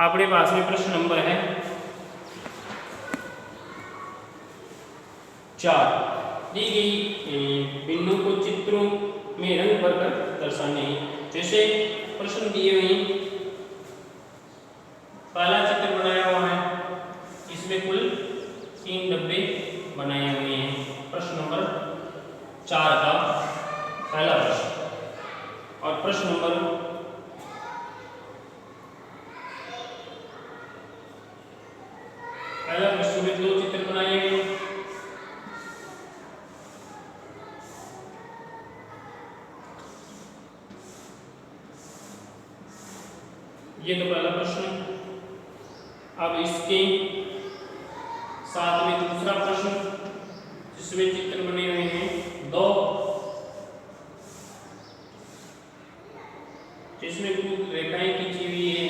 अपने पास में प्रश्न नंबर है 4। दी गई बिंदु को चित्रों में रंग भरकर दर्शाने। जैसे प्रश्न दिए हुए पहला चित्र बनाया हुआ है, इसमें कुल 3 डब्बे बनाए हुए हैं। प्रश्न नंबर 4 का पहला प्रश्न। और प्रश्न नंबर पहला प्रश्न में 2 चित्र बनाए गए। ये तो पहला प्रश्न। अब इसके साथ में दूसरा प्रश्न जिसमें चित्र बने हुए हैं 2, जिसमें कुछ रेखाएं खींची हुई है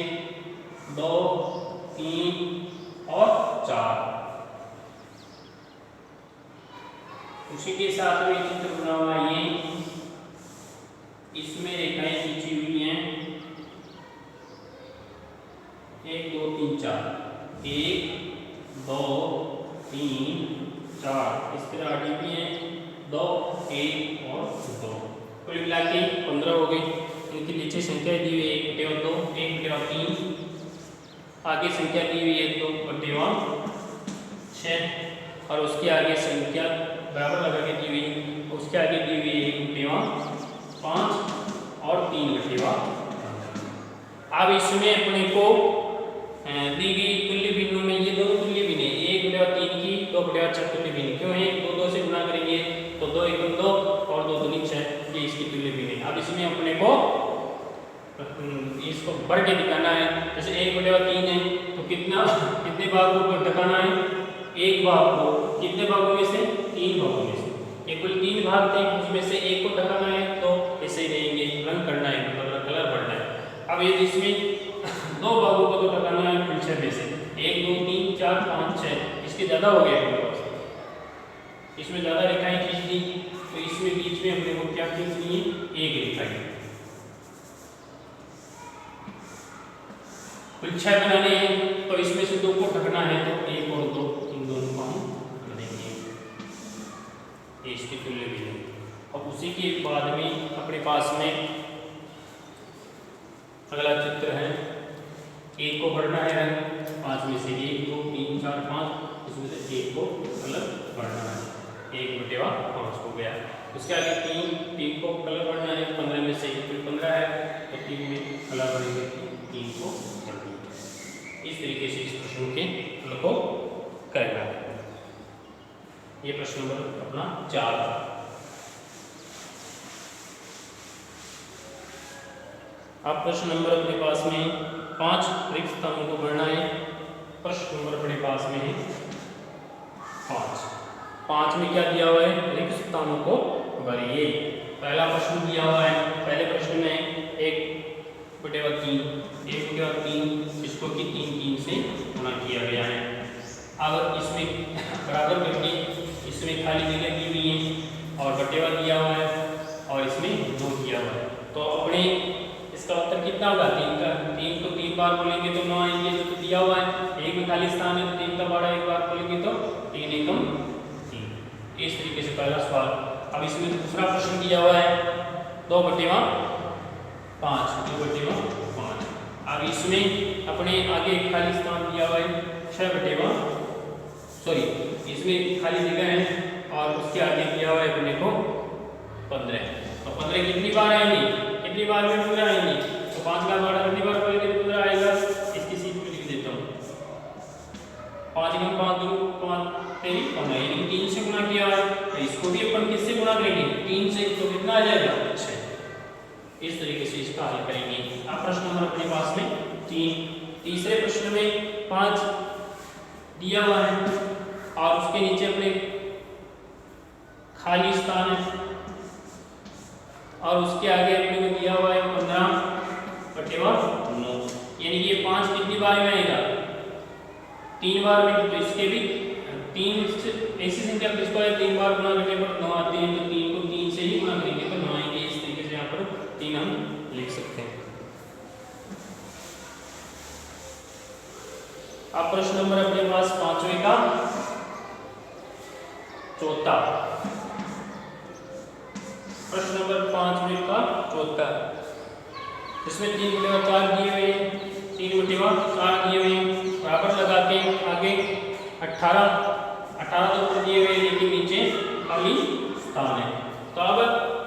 2, 3 और 4। उसी के साथ में चित्र बना हुआ है ये, इसमें रेखाएं खींची हुई हैं 1, 2, 3, 4। 1, 2, 3, 4 इस तरह आगे भी है 2, 1 और 2। कुल मिला के 15 हो गई। इनकी नीचे संख्या दी हुई है 1/2, 1/3। आगे संख्या दी हुई है 2/6 और उसके आगे संख्या बराबर लगा के दी हुई है। उसके आगे दी हुई है 1/5 और 3/5। अब इसमें अपने को दी गई तुल्य भिन्नों में ये दोनों तुल्य भिन्न है। 1/3 की 2/6 तुल्य भिन्न क्यों है? 2 2 से गुणा करेंगे तो 2 1 2 और 2 2 6, ये इसकी तुल्य भिन्न है। अब इसमें अपने को इसको बढ़ के दिखाना है। जैसे 1/3 है तो कितने भाग को दिखाना है? एक भाग को। कितने भागों में से? 3 भागों में से। ये कुल 3 भाग थे, उसमें से एक को ढकाना है तो ऐसे ही रहेंगे, रंग करना है, मतलब कलर भरना है। अब ये इसमें 2 भागों को तो ढकाना है कुल 6 में से। 1 2 3 4 5 6, इसके ज्यादा हो गया है। इसमें ज्यादा रेखाएं खींच दी तो इसमें बीच में हमने को क्या खींचनी है? एक रेखा। कुल 6 बनाने हैं तो इसमें से 2 को ढकना है तो 1 और 2, इन दोनों को हम कर देंगे। ये इसकी तुल्य भी है। अब उसी के बाद में अपने पास में अगला चित्र है। 1 को भरना है रंग 5 में से 1 2 3 4 5, इसमें से 1 को कलर भरना है। 1/5 हो गया। उसके आगे 3 को कलर भरना है। 15 में से 15 है तो 3 में कलर भरेंगे, 3 को भर देंगे। इस तरीके से इस प्रश्न के हल को करना है। ये प्रश्न नंबर अपना 4 था। अब प्रश्न नंबर अपने पास में 5 रिक्त स्थानों को भरना है। प्रश्न नंबर अपने पास में है 5। 5 में क्या दिया हुआ है? रिक्त स्थानों को भरिए। पहला प्रश्न दिया हुआ है। पहले प्रश्न में 1/3 इसको कि 3 से गुणा किया गया है। अब इसमें बराबर करके इसमें खाली जगह दी हुई है और बटेवा दिया हुआ है और इसमें 2 किया हुआ है। तो अपने इसका उत्तर कितना होगा? 3 का। 3 को 3 बार बोलेंगे तो 9 आएंगे, जो तो दिया हुआ है। 1 में खाली स्थान है तो 3 का बाड़ा 1 बार बोलेंगे तो 3 एकम 3। इस तरीके से पहला सवाल। अब इसमें दूसरा प्रश्न दिया हुआ है 2/5। 2/5। अब इसमें अपने आगे खाली स्थान दिया हुआ है 6/, इसमें खाली जगह है और उसके आगे दिया हुआ है अपने को 15। तो 15 कितनी बार आएंगे? कितनी बार में 15 आएंगे? तो 5 का बाड़ा कितनी बार बोलेंगे तो 15 आएगा। इसकी सीट में लिख देता हूँ। 5 गुना 5 2 5 3 15, यानी 3 से गुणा किया है तो इसको भी अपन किससे गुणा करेंगे? 3 से। तो कितना आ जाएगा? 6। इस तरीके से इसका हल करेंगे। अब प्रश्न नंबर अपने पास में 3। तीसरे प्रश्न में 5 दिया हुआ है और उसके नीचे अपने खाली स्थान है और उसके आगे अपने को दिया हुआ है 15/9, यानी ये 5 कितनी बार में आएगा? 3 बार में। तो इसके भी 3 ऐसी संख्या किसको है 3 बार गुणा करने पर 9 आते हैं, तो 3 को 3 से ही गुणा करेंगे तो 9 आएंगे। इस तरीके से यहाँ पर 3 हम लिख सकते हैं। अब प्रश्न नंबर अपने पास 5वें का चौथा। प्रश्न नंबर 5वें का चौथा, इसमें 3/4 दिए हुए, 3/4 दिए हुए, बराबर लगा के आगे 18 तो ऊपर दिए हुए लेकिन नीचे खाली स्थान है। तो अब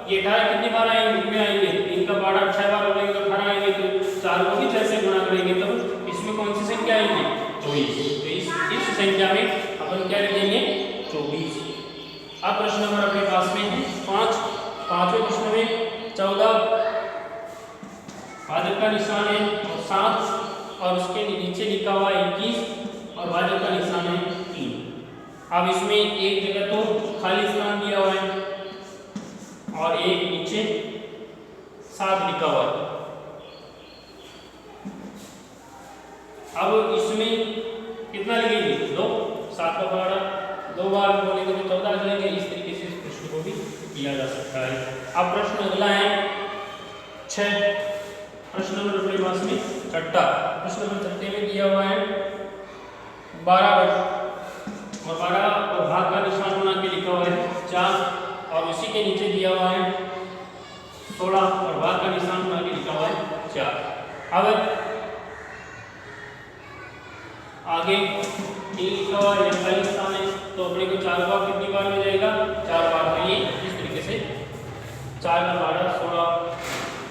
ये 18 कितनी बार आएंगे, कितने आएंगे, 3 का पारा 6 बार हो गए तो 18 आएंगे, तो 4 को भी 6 से गुणा करेंगे तो इसमें कौन सी संख्या आएगी, 24। तो इस संख्या में अपन क्या लिखेंगे, 24। अब प्रश्न नंबर अपने पास में है 5वें प्रश्न में 14 भाजक का निशान है और 7 और उसके नीचे लिखा हुआ 21 और भाजक का निशान है 3। अब इसमें एक जगह तो खाली स्थान दिया हुआ है और एक नीचे 7 लिखा हुआ है। अब इसमें कितना लिखेंगे, 2, 7 का पारा 2 बार बोलेंगे तो 14 आ जाएंगे। इस तरीके से इस प्रश्न को भी किया जा सकता है। अब प्रश्न अगला है 6, प्रश्न नंबर अपने पास में 6, प्रश्न नंबर 6 में दिया हुआ है 12 और 12 और भाग का निशान बना के लिखा हुआ है 4 और उसी के नीचे दिया हुआ है 16 और भाग का निशान बना के लिखा हुआ है 4। अब आगे 3 लिखा हुआ है, खाली स्थान है, तो अपने को 4 बार कितनी बार में जाएगा, 4 बार। तो ये इस तरीके से 4 का पारा 16,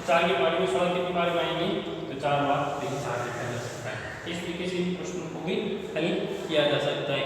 4 के पारे में 16 कितनी बार में आएंगे, तो 4 बार, देखिए 4 लिखा जा सकता है। इस तरीके से प्रश्नों को भी हल किया जा सकता है।